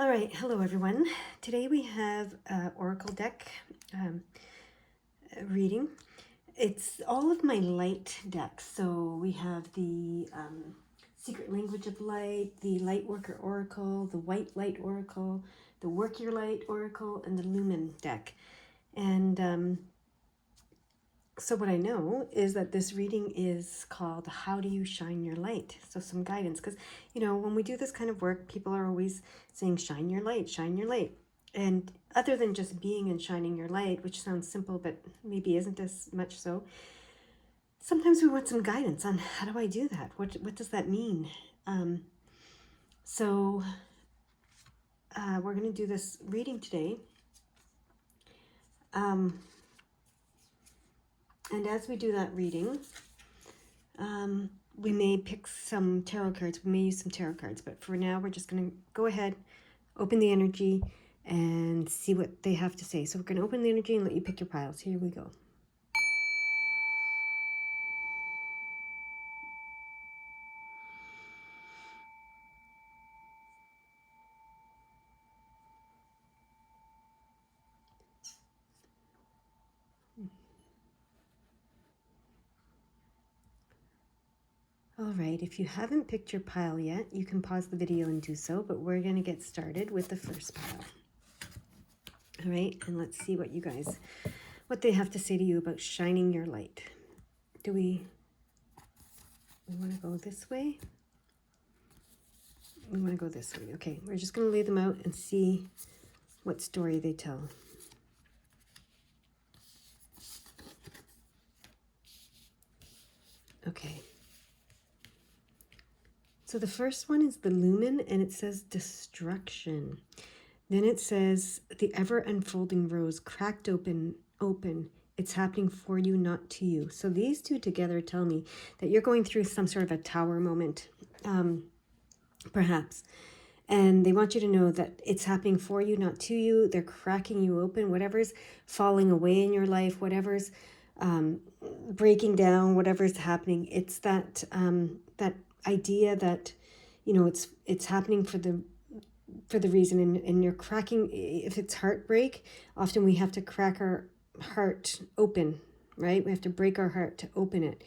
All right, hello everyone. Today we have Oracle deck reading. It's all of my light decks. So we have the Secret Language of Light, the Light Worker Oracle, the White Light Oracle, the Work Your Light Oracle, and the Lumen deck. And so what I know is that this reading is called How Do You Shine Your Light? So some guidance, because, when we do this kind of work, people are always saying, shine your light, shine your light. And other than just being and shining your light, which sounds simple, but maybe isn't as much so, sometimes we want some guidance on how do I do that? What does that mean? So we're going to do this reading today. And as we do that reading, we may pick some tarot cards. We may use some tarot cards, but for now, we're just going to go ahead, open the energy, and see what they have to say. So we're going to open the energy and let you pick your piles. Here we go. All right, if you haven't picked your pile yet, you can pause the video and do so, but we're going to get started with the first pile. All right, and let's see what they have to say to you about shining your light. Do we want to go this way? We want to go this way. Okay, we're just going to lay them out and see what story they tell. Okay. So the first one is the lumen, and it says destruction. Then it says the ever unfolding rose cracked open. It's happening for you, not to you. So these two together tell me that you're going through some sort of a tower moment, perhaps. And they want you to know that it's happening for you, not to you. They're cracking you open. Whatever's falling away in your life, whatever's breaking down, whatever's happening, it's that that idea that it's happening for the reason, and you're cracking. If it's heartbreak, often we have to crack our heart open, right? We have to break our heart to open it.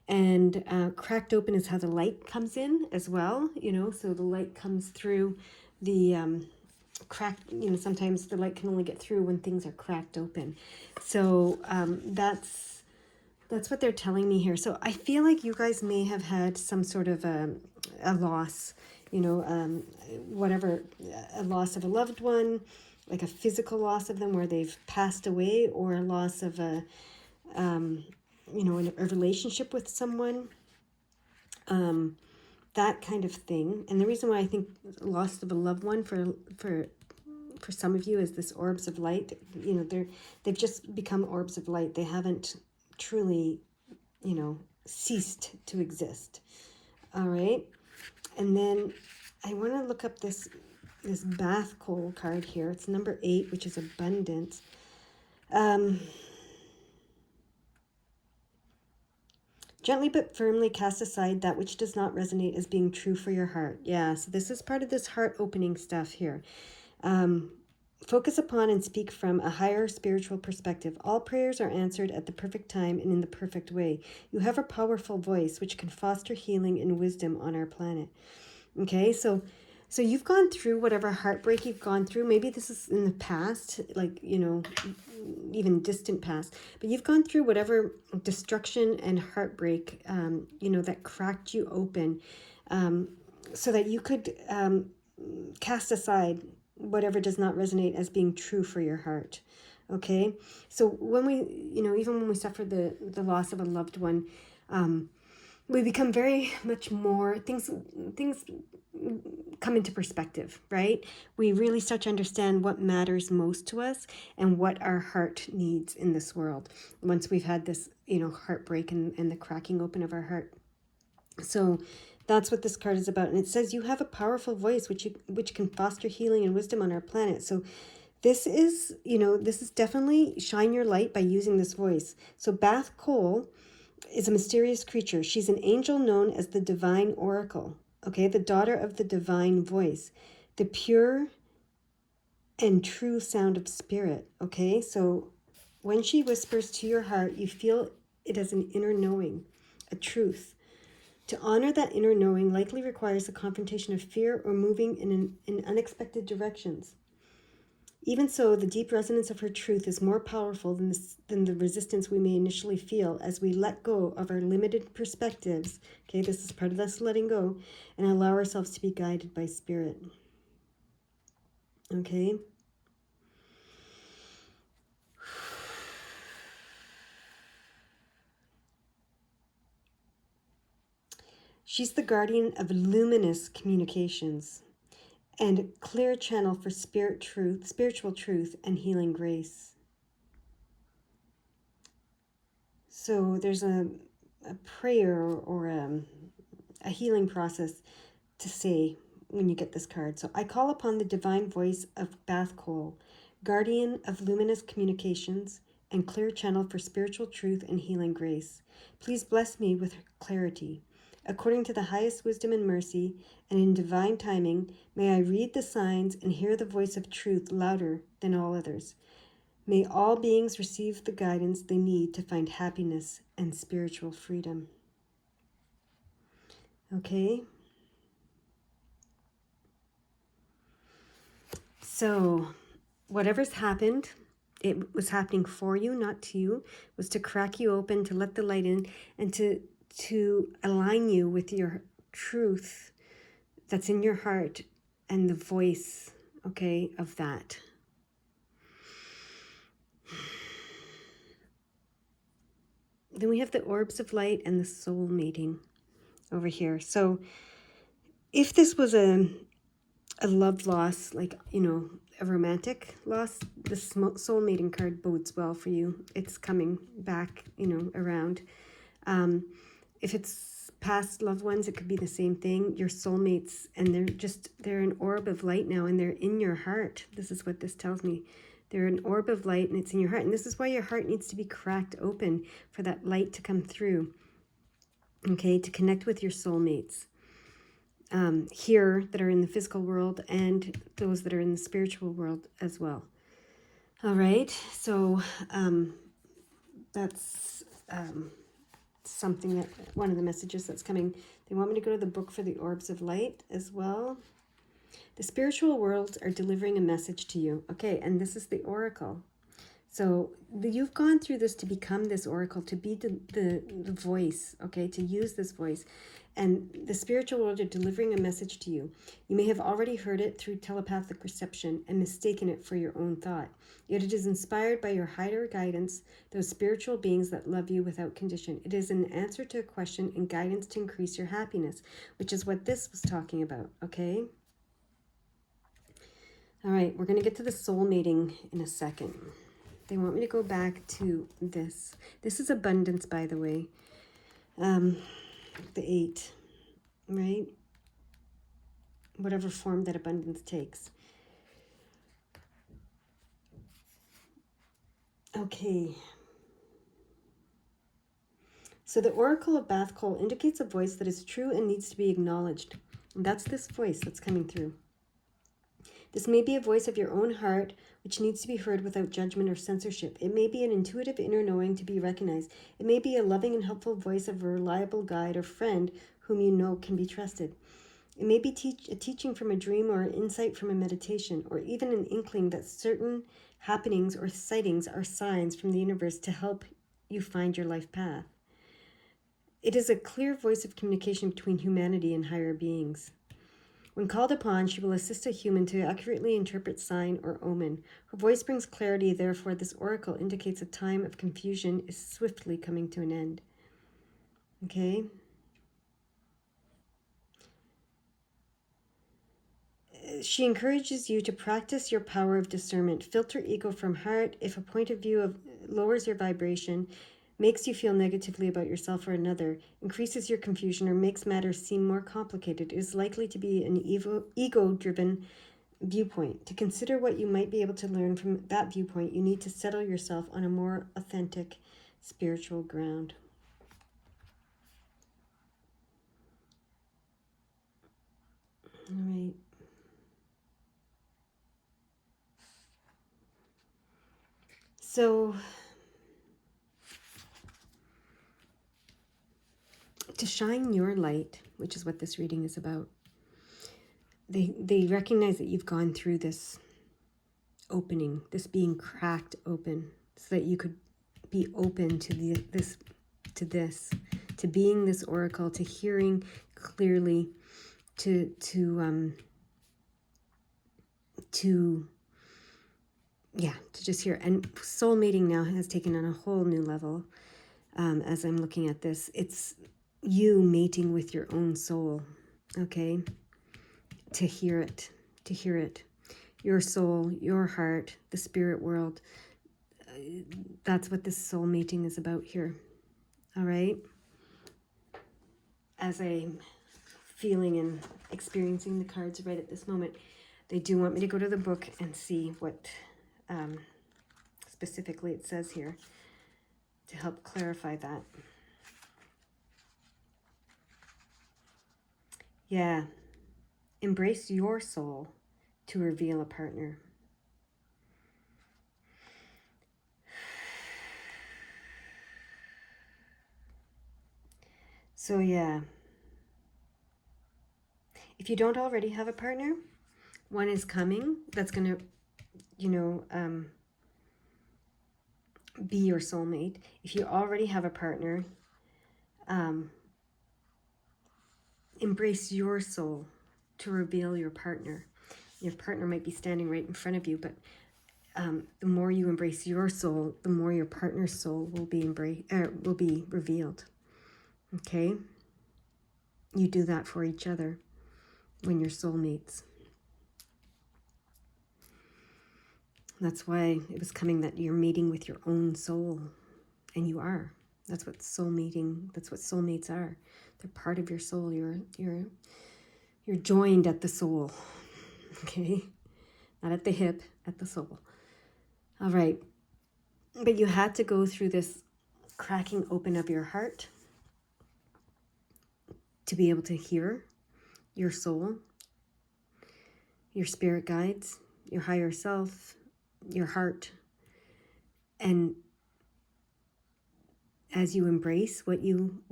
And cracked open is how the light comes in as well, so the light comes through the cracked, sometimes the light can only get through when things are cracked open. So that's what they're telling me here. So I feel like you guys may have had some sort of a loss, whatever, a loss of a loved one, like a physical loss of them where they've passed away, or a loss of a relationship with someone, that kind of thing. And the reason why I think loss of a loved one for some of you is this orbs of light. They've just become orbs of light. They haven't truly, ceased to exist. All right. And then I want to look up this bath coal card here. It's number 8, which is abundance. Gently but firmly cast aside that which does not resonate as being true for your heart. Yeah, so this is part of this heart opening stuff here. Focus upon and speak from a higher spiritual perspective. All prayers are answered at the perfect time and in the perfect way. You have a powerful voice which can foster healing and wisdom on our planet. Okay, so you've gone through whatever heartbreak you've gone through. Maybe this is in the past, like, even distant past. But you've gone through whatever destruction and heartbreak, that cracked you open, so that you could cast aside whatever does not resonate as being true for your heart. Okay, so when we, even when we suffer the loss of a loved one, we become very much more, things come into perspective, right? We really start to understand what matters most to us and what our heart needs in this world once we've had this, heartbreak and the cracking open of our heart. So that's what this card is about. And it says you have a powerful voice which can foster healing and wisdom on our planet. So this is, this is definitely shine your light by using this voice. So Bath Cole is a mysterious creature. She's an angel known as the Divine Oracle, okay? The daughter of the divine voice, the pure and true sound of spirit. Okay, so when she whispers to your heart, you feel it as an inner knowing, a truth. To honor that inner knowing likely requires a confrontation of fear or moving in unexpected directions. Even so, the deep resonance of her truth is more powerful than the resistance we may initially feel as we let go of our limited perspectives. Okay, this is part of this letting go, and allow ourselves to be guided by spirit. Okay. She's the guardian of luminous communications and a clear channel for spiritual truth, and healing grace. So there's a prayer or a healing process to say when you get this card. So I call upon the divine voice of Bath Cole, guardian of luminous communications and clear channel for spiritual truth and healing grace. Please bless me with clarity. According to the highest wisdom and mercy, and in divine timing, may I read the signs and hear the voice of truth louder than all others. May all beings receive the guidance they need to find happiness and spiritual freedom. Okay? So, whatever's happened, it was happening for you, not to you. It was to crack you open, to let the light in, and to align you with your truth that's in your heart and the voice, okay, of that. Then we have the orbs of light and the soul meeting over here. So if this was a love loss, like, a romantic loss, the soul mating card bodes well for you. It's coming back, around. If it's past loved ones, it could be the same thing. Your soulmates, and they're an orb of light now, and they're in your heart. This is what this tells me. They're an orb of light, and it's in your heart. And this is why your heart needs to be cracked open for that light to come through, okay, to connect with your soulmates. Here that are in the physical world and those that are in the spiritual world as well. All right, so that's something that one of the messages that's coming. They want me to go to the book for the orbs of light as well. The spiritual worlds are delivering a message to you. Okay, and this is the oracle. So you've gone through this to become this oracle, to be the voice, okay, to use this voice. And the spiritual world are delivering a message to you. You may have already heard it through telepathic reception and mistaken it for your own thought. Yet it is inspired by your higher guidance, those spiritual beings that love you without condition. It is an answer to a question and guidance to increase your happiness, which is what this was talking about, okay? All right, we're going to get to the soul mating in a second. They want me to go back to this. This is abundance, by the way. The 8, right? Whatever form that abundance takes. Okay. So the Oracle of Bath Cole indicates a voice that is true and needs to be acknowledged. And that's this voice that's coming through. This may be a voice of your own heart, which needs to be heard without judgment or censorship. It may be an intuitive inner knowing to be recognized. It may be a loving and helpful voice of a reliable guide or friend whom you know can be trusted. It may be a teaching from a dream or an insight from a meditation, or even an inkling that certain happenings or sightings are signs from the universe to help you find your life path. It is a clear voice of communication between humanity and higher beings. When called upon, she will assist a human to accurately interpret sign or omen. Her voice brings clarity, therefore this oracle indicates a time of confusion is swiftly coming to an end. Okay? She encourages you to practice your power of discernment. Filter ego from heart. If a point of view lowers your vibration, makes you feel negatively about yourself or another, increases your confusion, or makes matters seem more complicated, it is likely to be an ego-driven viewpoint. To consider what you might be able to learn from that viewpoint, you need to settle yourself on a more authentic spiritual ground. All right. So to shine your light, which is what this reading is about, they recognize that you've gone through this opening, this being cracked open, so that you could be open to to being this oracle, to hearing clearly, to just hear. And soul mating now has taken on a whole new level. As I'm looking at this, it's you mating with your own soul, okay? To hear it, your soul, your heart, the spirit world. That's what this soul mating is about here. All right? As I'm feeling and experiencing the cards right at this moment, they do want me to go to the book and see what specifically it says here to help clarify that. Yeah. Embrace your soul to reveal a partner. So yeah, if you don't already have a partner, one is coming that's going to, be your soulmate. If you already have a partner, embrace your soul to reveal your partner. Your partner might be standing right in front of you, but the more you embrace your soul, the more your partner's soul will be revealed. Okay? You do that for each other when you're soulmates. That's why it was coming that you're meeting with your own soul, and you are. That's what that's what soulmates are. They're part of your soul. You're joined at the soul. Okay? Not at the hip, at the soul. All right. But you had to go through this cracking open of your heart to be able to hear your soul, your spirit guides, your higher self, your heart. And as you embrace what you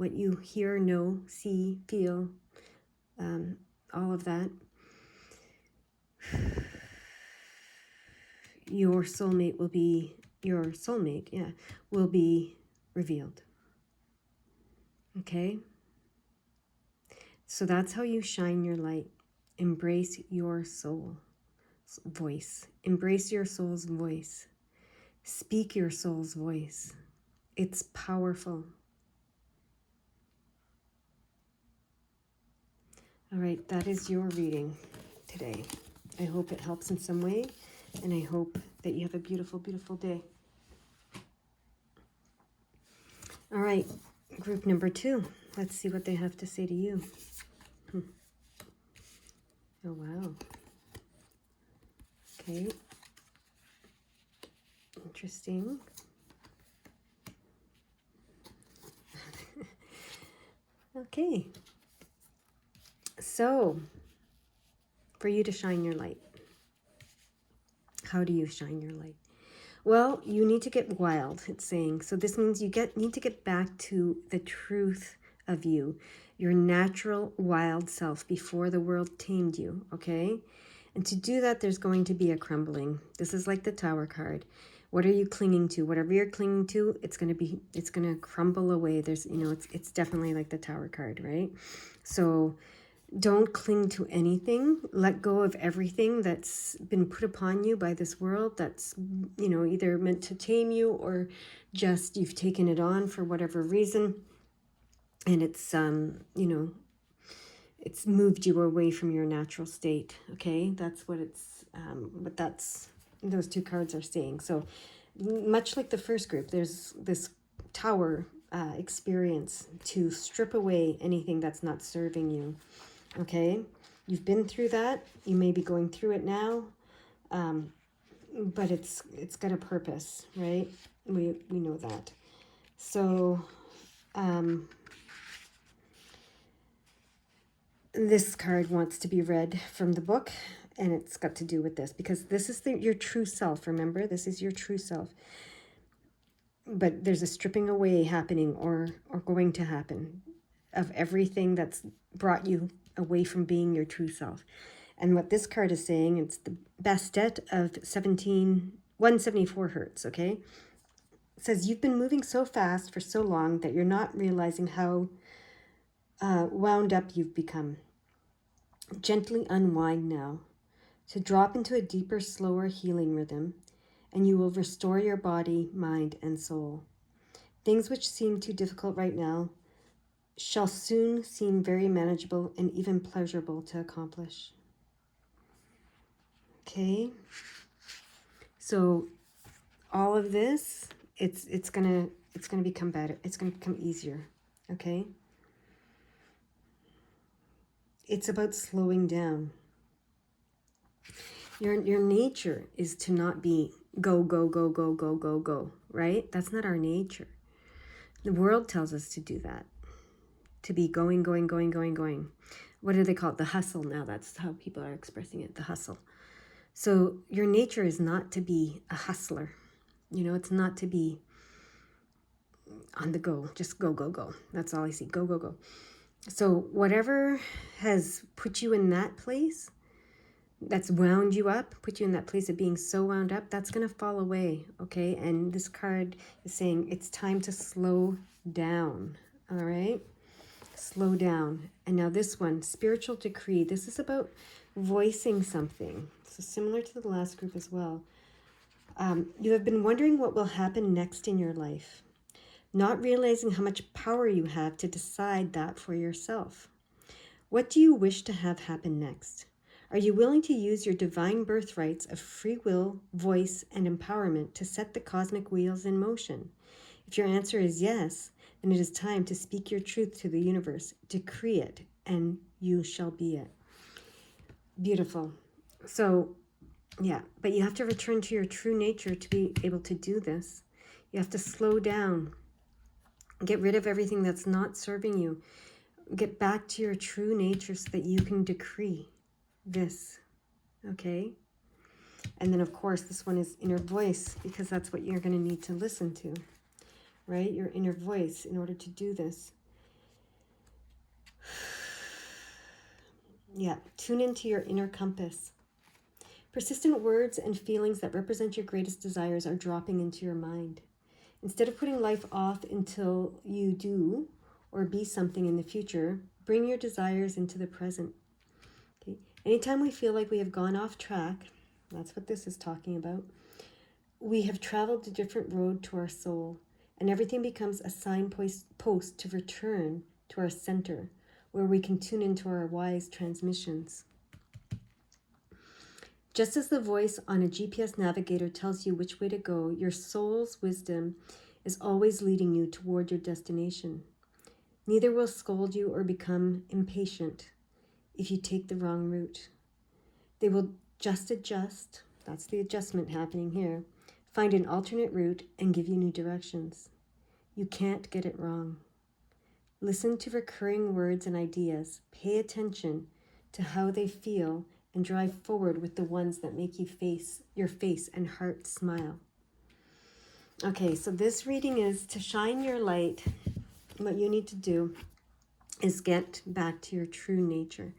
hear, know, see, feel, all of that, your soulmate will be revealed. Okay? So that's how you shine your light. Embrace your soul's voice. Embrace your soul's voice. Speak your soul's voice. It's powerful. All right, that is your reading today. I hope it helps in some way, and I hope that you have a beautiful, beautiful day. All right, group number 2. Let's see what they have to say to you. Oh, wow. Okay. Interesting. Okay. So, for you to shine your light, how do you shine your light? Well, you need to get wild, it's saying. So this means you need to get back to the truth of you, your natural wild self before the world tamed you, okay? And to do that, there's going to be a crumbling. This is like the Tower card. What are you clinging to? Whatever you're clinging to, it's going to crumble away. There's, it's definitely like the Tower card, right? So don't cling to anything. Let go of everything that's been put upon you by this world that's, either meant to tame you or just you've taken it on for whatever reason. And it's, it's moved you away from your natural state. Okay. That's what those 2 cards are saying. So much like the first group, there's this Tower experience to strip away anything that's not serving you. Okay, you've been through that. You may be going through it now, but it's got a purpose, right? We know that. So this card wants to be read from the book, and it's got to do with this because this is your true self. Remember, this is your true self. but there's a stripping away happening or going to happen of everything that's brought you away from being your true self. And what this card is saying, it's the Bastet of 174 hertz, okay? It says, you've been moving so fast for so long that you're not realizing how wound up you've become. Gently unwind now to drop into a deeper, slower healing rhythm, and you will restore your body, mind, and soul. Things which seem too difficult right now shall soon seem very manageable and even pleasurable to accomplish. Okay, so all of this, it's gonna become better. It's gonna become easier. Okay, it's about slowing down. Your nature is to not be go go go go go go go. Right? That's not our nature. The world tells us to do that. To be going going going going going. What do they call it? The hustle now. That's how people are expressing it. The hustle. So your nature is not to be a hustler. You know, it's not to be on the go, just go, go, go. That's all I see, go, go, go. So whatever has put you in that place, that's wound you up, put you in that place of being so wound up, that's going to fall away, okay? And this card is saying it's time to slow down, all right? Slow down. And now this one, spiritual decree. This is about voicing something. So similar to the last group as well. You have been wondering what will happen next in your life, not realizing how much power you have to decide that for yourself. What do you wish to have happen next? Are you willing to use your divine birthrights of free will, voice, and empowerment to set the cosmic wheels in motion? If your answer is yes, then it is time to speak your truth to the universe, decree it, and you shall be it. Beautiful. So, yeah, but you have to return to your true nature to be able to do this. You have to slow down. Get rid of everything that's not serving you. Get back to your true nature so that you can decree this, okay? And then, of course, this one is inner voice, because that's what you're going to need to listen to, right? Your inner voice in order to do this. Yeah, tune into your inner compass. Persistent words and feelings that represent your greatest desires are dropping into your mind. Instead of putting life off until you do or be something in the future, bring your desires into the present. Okay. Anytime we feel like we have gone off track, that's what this is talking about, we have traveled a different road to our soul, and everything becomes a signpost to return to our center, where we can tune into our wise transmissions. Just as the voice on a GPS navigator tells you which way to go, your soul's wisdom is always leading you toward your destination. Neither will scold you or become impatient if you take the wrong route. They will just adjust, that's the adjustment happening here, find an alternate route and give you new directions. You can't get it wrong. Listen to recurring words and ideas. Pay attention to how they feel and drive forward with the ones that make your face and heart smile. Okay, so this reading is to shine your light. What you need to do is get back to your true nature.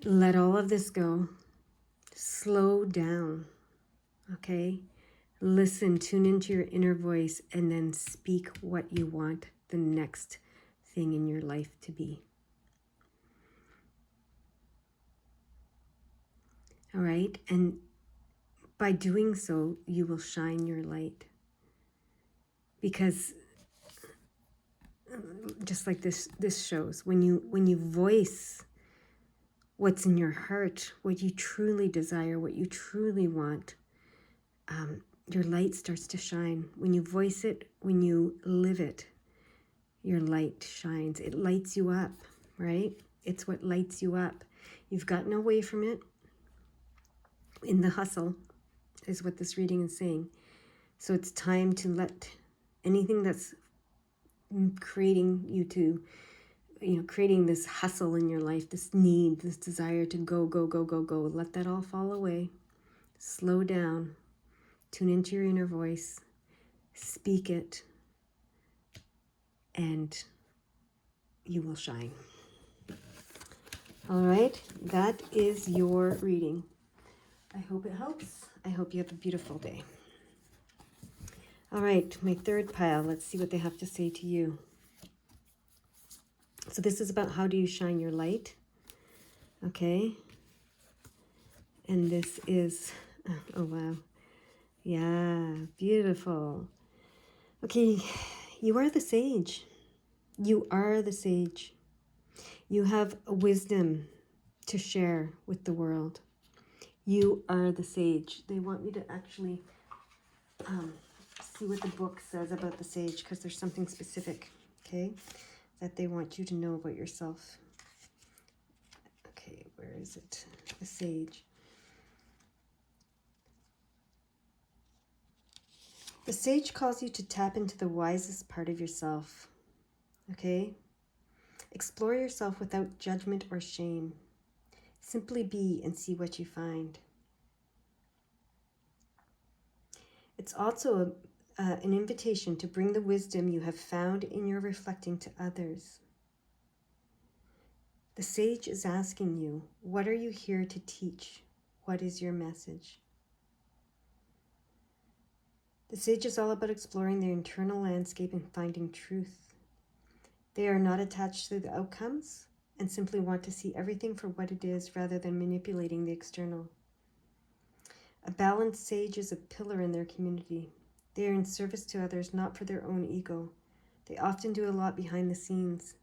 Let all of this go. Slow down, okay? Listen, tune into your inner voice, and then speak what you want the next thing in your life to be. All right, and by doing so, you will shine your light. Because just like this shows, when you voice what's in your heart, what you truly desire, what you truly want, your light starts to shine. When you voice it, when you live it, your light shines. It lights you up, right? It's what lights you up. You've gotten away from it in the hustle, is what this reading is saying. So it's time to let anything that's creating you to, creating this hustle in your life, this need, this desire to go, go, go, go, go, let that all fall away. Slow down. Tune into your inner voice. speak it, and you will shine. All right, that is your reading. I hope it helps. I hope you have a beautiful day. All right, my third pile. Let's see what they have to say to you. So this is about how do you shine your light. Okay. And this is, oh wow. Yeah, beautiful. Okay, you are the sage. You are the sage. You have a wisdom to share with the world. You are the sage. They want me to actually see what the book says about the sage, because there's something specific, okay, that they want you to know about yourself. Okay, where is it? The sage. The sage calls you to tap into the wisest part of yourself, okay? Explore yourself without judgment or shame. Simply be and see what you find. It's also an invitation to bring the wisdom you have found in your reflecting to others. The sage is asking you, what are you here to teach? What is your message? The sage is all about exploring their internal landscape and finding truth. They are not attached to the outcomes and simply want to see everything for what it is rather than manipulating the external. A balanced sage is a pillar in their community. They are in service to others, not for their own ego. They often do a lot behind the scenes.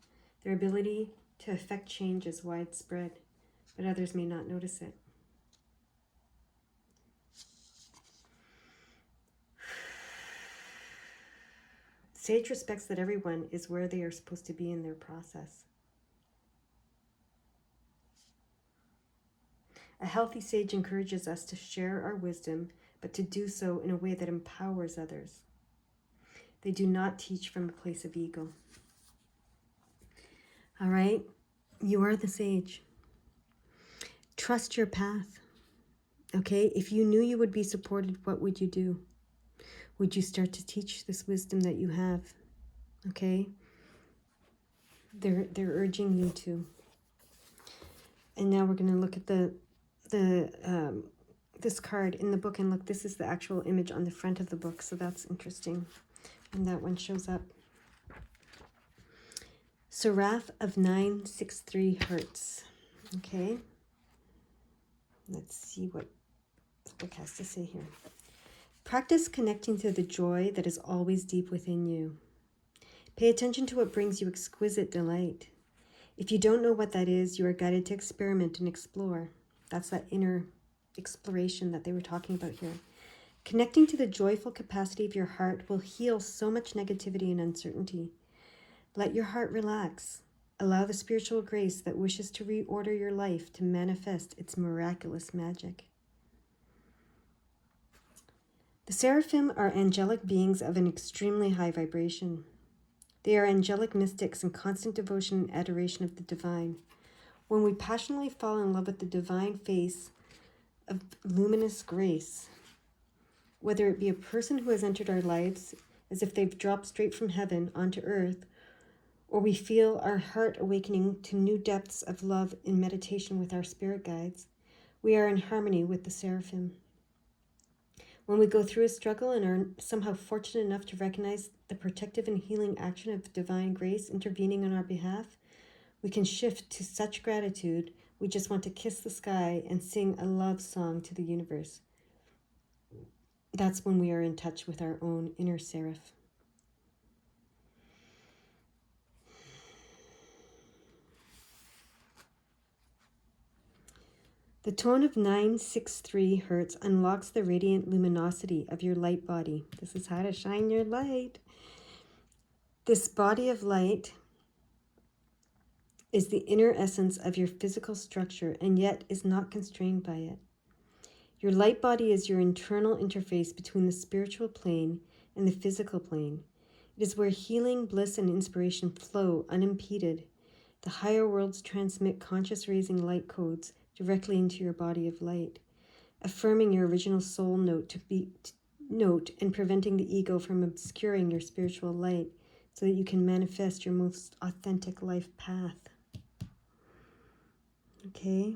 Their ability to affect change is widespread, but others may not notice it. Sage respects that everyone is where they are supposed to be in their process. A healthy sage encourages us to share our wisdom, but to do so in a way that empowers others. They do not teach from a place of ego. All right, you are the sage. Trust your path. Okay, if you knew you would be supported, what would you do? Would you start to teach this wisdom that you have? Okay, they're urging you to. And now we're going to look at this card in the book, and look, this is the actual image on the front of the book, so that's interesting. And that one shows up. Seraph of 963 Hertz. Okay, let's see what the book has to say here. Practice connecting to the joy that is always deep within you. Pay attention to what brings you exquisite delight. If you don't know what that is, you are guided to experiment and explore. That's that inner exploration that they were talking about here. Connecting to the joyful capacity of your heart will heal so much negativity and uncertainty. Let your heart relax. Allow the spiritual grace that wishes to reorder your life to manifest its miraculous magic. The seraphim are angelic beings of an extremely high vibration. They are angelic mystics in constant devotion and adoration of the divine. When we passionately fall in love with the divine face of luminous grace, whether it be a person who has entered our lives as if they've dropped straight from heaven onto earth, or we feel our heart awakening to new depths of love in meditation with our spirit guides, we are in harmony with the seraphim. When we go through a struggle and are somehow fortunate enough to recognize the protective and healing action of divine grace intervening on our behalf, we can shift to such gratitude we just want to kiss the sky and sing a love song to the universe. That's when we are in touch with our own inner seraph. The tone of 963 Hertz unlocks the radiant luminosity of your light body. This is how to shine your light. This body of light is the inner essence of your physical structure and yet is not constrained by it. Your light body is your internal interface between the spiritual plane and the physical plane. It is where healing, bliss, and inspiration flow unimpeded. The higher worlds transmit conscious raising light codes directly into your body of light, affirming your original soul note to note and preventing the ego from obscuring your spiritual light so that you can manifest your most authentic life path. Okay?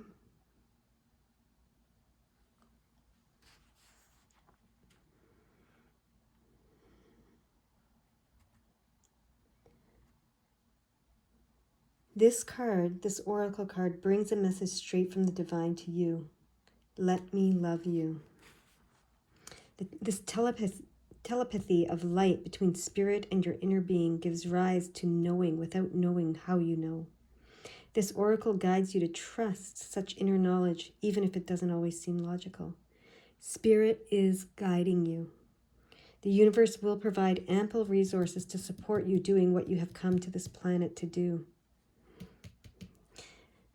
This card, this oracle card, brings a message straight from the divine to you. Let me love you. This telepathy of light between spirit and your inner being gives rise to knowing without knowing how you know. This oracle guides you to trust such inner knowledge, even if it doesn't always seem logical. Spirit is guiding you. The universe will provide ample resources to support you doing what you have come to this planet to do.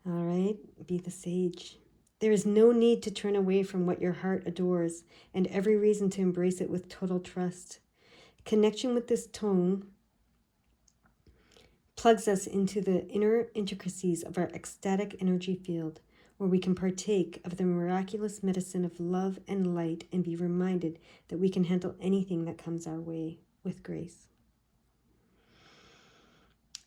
All right, be the sage. There is no need to turn away from what your heart adores, and every reason to embrace it with total trust. Connection with this tone plugs us into the inner intricacies of our ecstatic energy field, where we can partake of the miraculous medicine of love and light and be reminded that we can handle anything that comes our way with grace.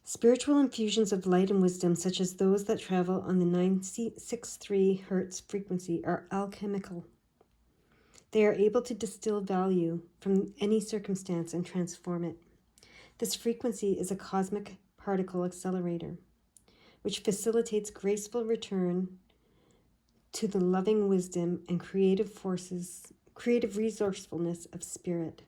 Spiritual infusions of light and wisdom, such as those that travel on the 963 Hz frequency, are alchemical. They are able to distill value from any circumstance and transform it. This frequency is a cosmic particle accelerator, which facilitates graceful return to the loving wisdom and creative resourcefulness of spirit.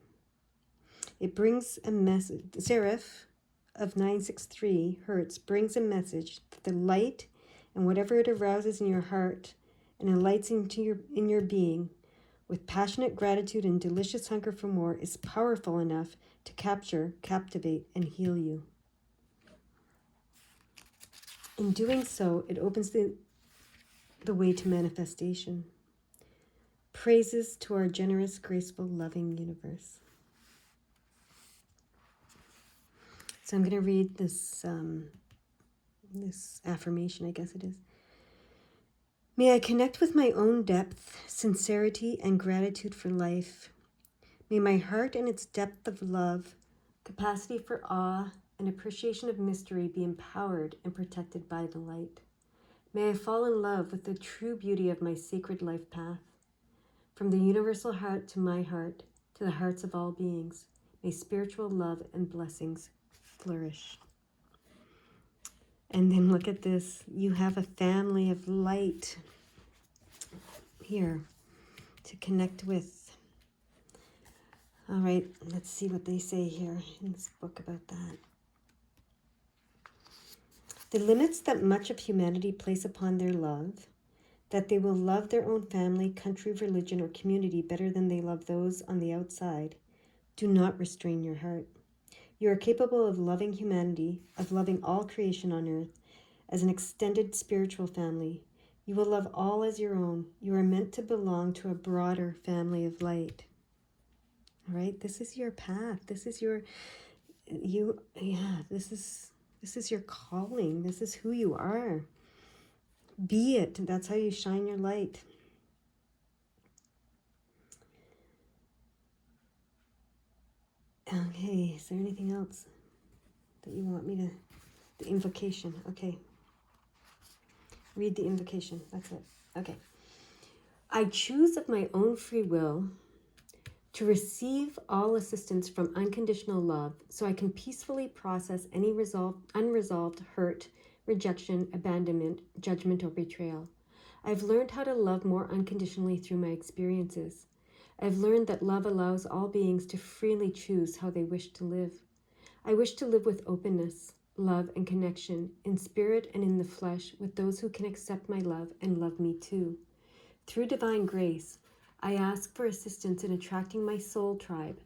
It brings a message. Seraph of 963 Hz brings a message that the light and whatever it arouses in your heart and enlightens in your being with passionate gratitude and delicious hunger for more is powerful enough to capture, captivate, and heal you. In doing so, it opens the way to manifestation. Praises to our generous, graceful, loving universe. So I'm going to read this affirmation, I guess it is. May I connect with my own depth, sincerity, and gratitude for life. May my heart and its depth of love, capacity for awe, and appreciation of mystery be empowered and protected by the light. May I fall in love with the true beauty of my sacred life path. From the universal heart to my heart, to the hearts of all beings, may spiritual love and blessings flourish. And then look at this. You have a family of light here to connect with. All right, let's see what they say here in this book about that. The limits that much of humanity place upon their love, that they will love their own family, country, religion, or community better than they love those on the outside, do not restrain your heart. You are capable of loving humanity, of loving all creation on earth as an extended spiritual family. You will love all as your own. You are meant to belong to a broader family of light. All right, this is your path. This is this is your calling. This is who you are. Be it. That's how you shine your light. Okay, is there anything else that you want me to... The invocation, okay. Read the invocation, that's it. Okay. I choose of my own free will to receive all assistance from unconditional love so I can peacefully process any unresolved hurt, rejection, abandonment, judgment, or betrayal. I've learned how to love more unconditionally through my experiences. I've learned that love allows all beings to freely choose how they wish to live. I wish to live with openness, love, and connection, in spirit and in the flesh, with those who can accept my love and love me too. Through divine grace, I ask for assistance in attracting my soul tribe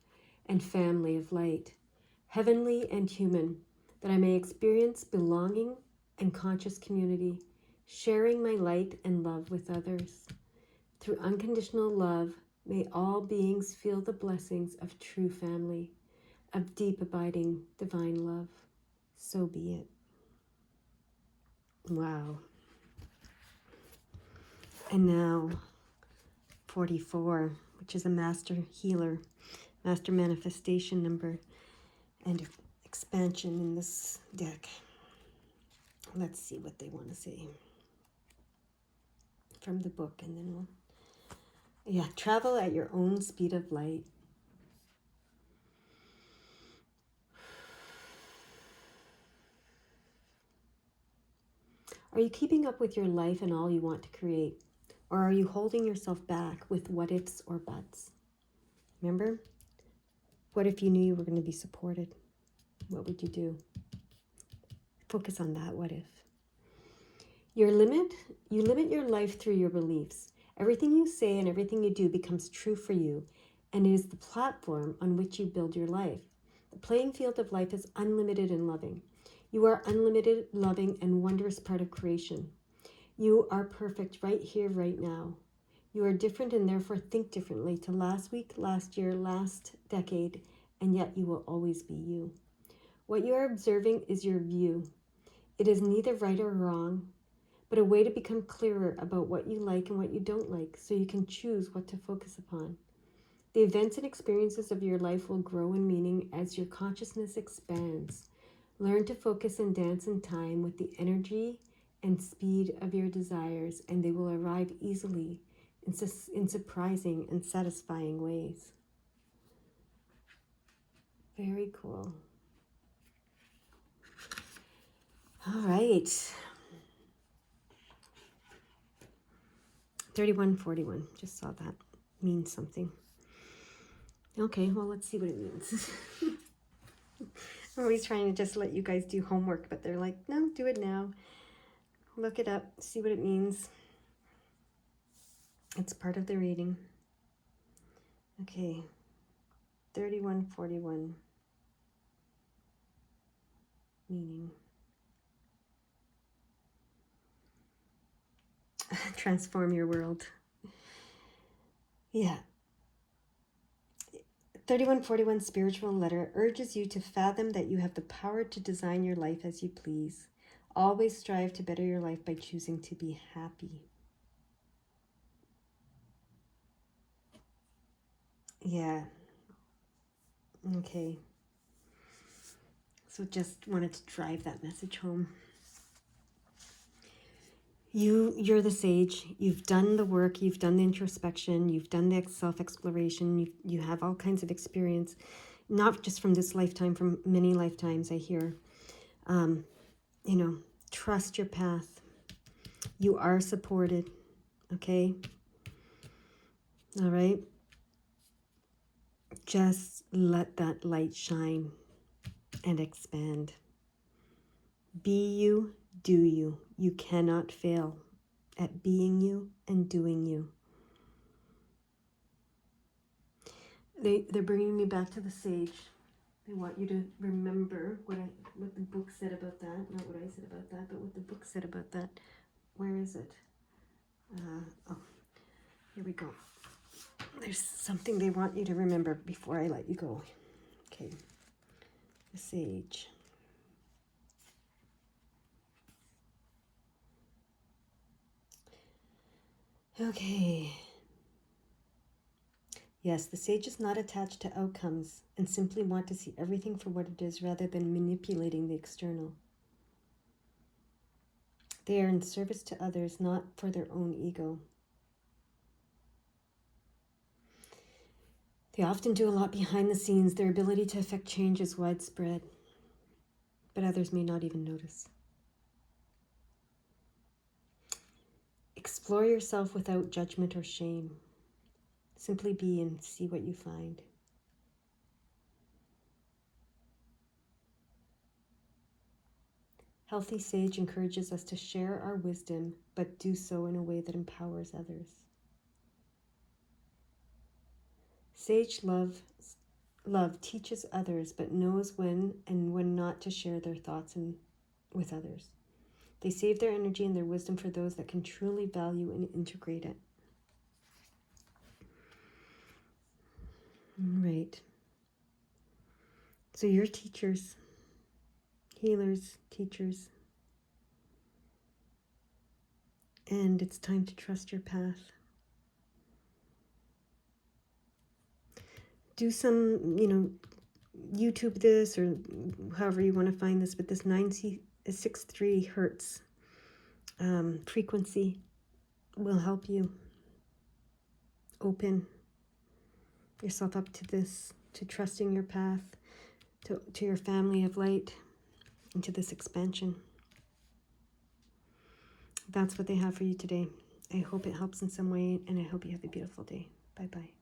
and family of light, heavenly and human, that I may experience belonging and conscious community, sharing my light and love with others. Through unconditional love, may all beings feel the blessings of true family, of deep abiding divine love. So be it. Wow. And now, 44, which is a master healer, master manifestation number, and expansion in this deck. Let's see what they want to say from the book, and then we'll... Yeah, travel at your own speed of light. Are you keeping up with your life and all you want to create? Or are you holding yourself back with what ifs or buts? Remember? What if you knew you were going to be supported? What would you do? Focus on that what if. You limit your life through your beliefs. Everything you say and everything you do becomes true for you, and it is the platform on which you build your life. The playing field of life is unlimited and loving. You are unlimited, loving, and wondrous part of creation. You are perfect right here, right now. You are different and therefore think differently to last week, last year, last decade, and yet you will always be you. What you are observing is your view. It is neither right or wrong, but a way to become clearer about what you like and what you don't like, so you can choose what to focus upon. The events and experiences of your life will grow in meaning as your consciousness expands. Learn to focus and dance in time with the energy and speed of your desires, and they will arrive easily in surprising and satisfying ways. Very cool. All right. 3141, just saw that. Means something. Okay, well, let's see what it means. I'm always trying to just let you guys do homework, but they're like, no, do it now. Look it up, see what it means. It's part of the reading. Okay, 3141. Meaning. Transform your world. Yeah. 3141 spiritual letter urges you to fathom that you have the power to design your life as you please. Always strive to better your life by choosing to be happy. Yeah. Okay. So just wanted to drive that message home. You're the sage. You've done the work. You've done the introspection. You've done the self-exploration. You have all kinds of experience, not just from this lifetime, from many lifetimes, I hear. Trust your path. You are supported. Okay? All right? Just let that light shine and expand. Be you, do you. You cannot fail at being you and doing you. They're bringing me back to the sage. They want you to remember what the book said about that. Not what I said about that, but what the book said about that. Where is it? Here we go. There's something they want you to remember before I let you go. Okay. The sage. Okay. Yes, the sage is not attached to outcomes and simply want to see everything for what it is rather than manipulating the external. They are in service to others, not for their own ego. They often do a lot behind the scenes. Their ability to affect change is widespread, but others may not even notice. Explore yourself without judgment or shame. Simply be and see what you find. Healthy sage encourages us to share our wisdom, but do so in a way that empowers others. Sage love teaches others, but knows when and when not to share their thoughts with others. They save their energy and their wisdom for those that can truly value and integrate it. Right. So you're teachers, healers, teachers. And it's time to trust your path. do some, YouTube this, or however you want to find this, but this 963 hertz frequency will help you open yourself up to this, to trusting your path, to your family of light, and to this expansion. That's what they have for you today. I hope it helps in some way, and I hope you have a beautiful day. Bye-bye.